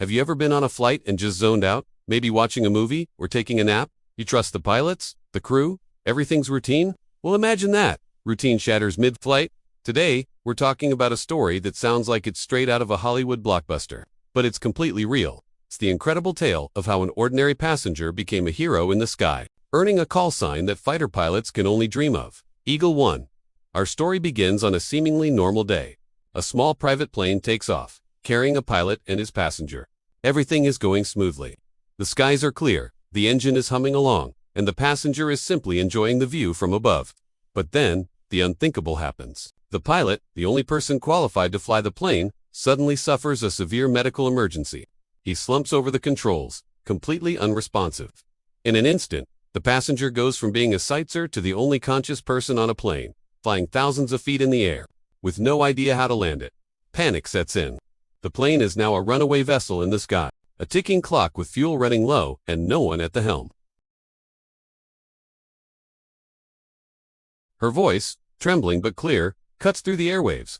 Have you ever been on a flight and just zoned out? Maybe watching a movie or taking a nap? You trust the pilots, the crew, everything's routine? Well, imagine that. Routine shatters mid-flight. Today, we're talking about a story that sounds like it's straight out of a Hollywood blockbuster. But it's completely real. It's the incredible tale of how an ordinary passenger became a hero in the sky, earning a call sign that fighter pilots can only dream of. Eagle 1. Our story begins on a seemingly normal day. A small private plane takes off, carrying a pilot and his passenger. Everything is going smoothly. The skies are clear, the engine is humming along, and the passenger is simply enjoying the view from above. But then, the unthinkable happens. The pilot, the only person qualified to fly the plane, suddenly suffers a severe medical emergency. He slumps over the controls, completely unresponsive. In an instant, the passenger goes from being a sightseer to the only conscious person on a plane, flying thousands of feet in the air, with no idea how to land it. Panic sets in. The plane is now a runaway vessel in the sky, a ticking clock with fuel running low and no one at the helm. Her voice, trembling but clear, cuts through the airwaves.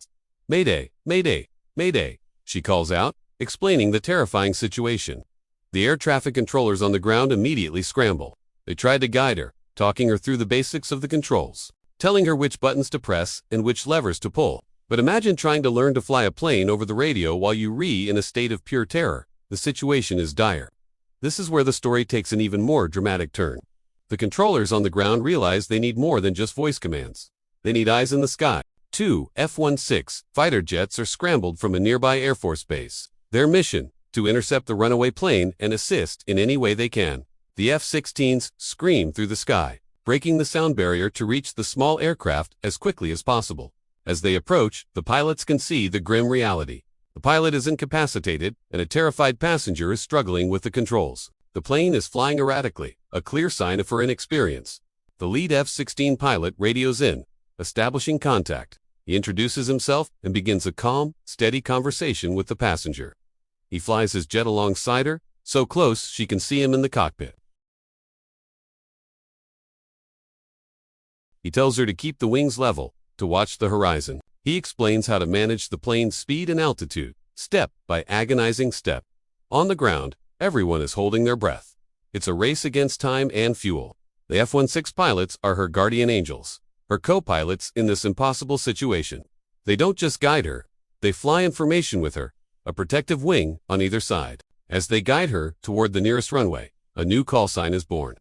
"Mayday, mayday, mayday," she calls out, explaining the terrifying situation. The air traffic controllers on the ground immediately scramble. They try to guide her, talking her through the basics of the controls, telling her which buttons to press and which levers to pull. But imagine trying to learn to fly a plane over the radio while you in a state of pure terror. The situation is dire. This is where the story takes an even more dramatic turn. The controllers on the ground realize they need more than just voice commands. They need eyes in the sky. 2 F-16 fighter jets are scrambled from a nearby Air Force base. Their mission, to intercept the runaway plane and assist in any way they can. The F-16s scream through the sky, breaking the sound barrier to reach the small aircraft as quickly as possible. As they approach, the pilots can see the grim reality. The pilot is incapacitated, and a terrified passenger is struggling with the controls. The plane is flying erratically, a clear sign of her inexperience. The lead F-16 pilot radios in, establishing contact. He introduces himself and begins a calm, steady conversation with the passenger. He flies his jet alongside her, so close she can see him in the cockpit. He tells her to keep the wings level, to watch the horizon. He explains how to manage the plane's speed and altitude, step by agonizing step. On the ground, everyone is holding their breath. It's a race against time and fuel. The F-16 pilots are her guardian angels, her co-pilots in this impossible situation. They don't just guide her, they fly in formation with her, a protective wing on either side. As they guide her toward the nearest runway, a new call sign is born.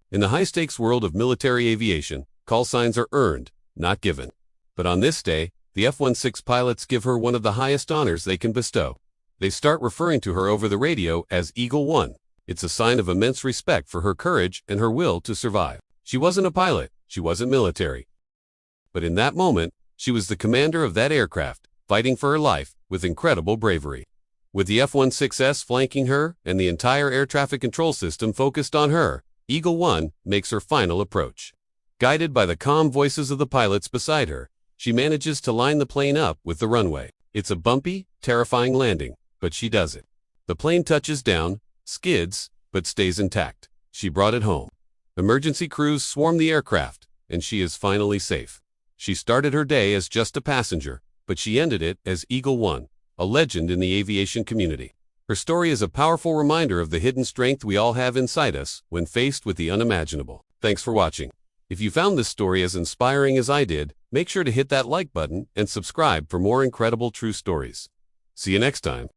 In the high-stakes world of military aviation, call signs are earned, not given. But on this day, the F-16 pilots give her one of the highest honors they can bestow. They start referring to her over the radio as Eagle 1. It's a sign of immense respect for her courage and her will to survive. She wasn't a pilot, she wasn't military. But in that moment, she was the commander of that aircraft, fighting for her life with incredible bravery. With the F-16S flanking her and the entire air traffic control system focused on her, Eagle 1 makes her final approach. Guided by the calm voices of the pilots beside her, she manages to line the plane up with the runway. It's a bumpy, terrifying landing, but she does it. The plane touches down, skids, but stays intact. She brought it home. Emergency crews swarm the aircraft, and she is finally safe. She started her day as just a passenger, but she ended it as Eagle 1, a legend in the aviation community. Her story is a powerful reminder of the hidden strength we all have inside us when faced with the unimaginable. Thanks for watching. If you found this story as inspiring as I did, make sure to hit that like button and subscribe for more incredible true stories. See you next time.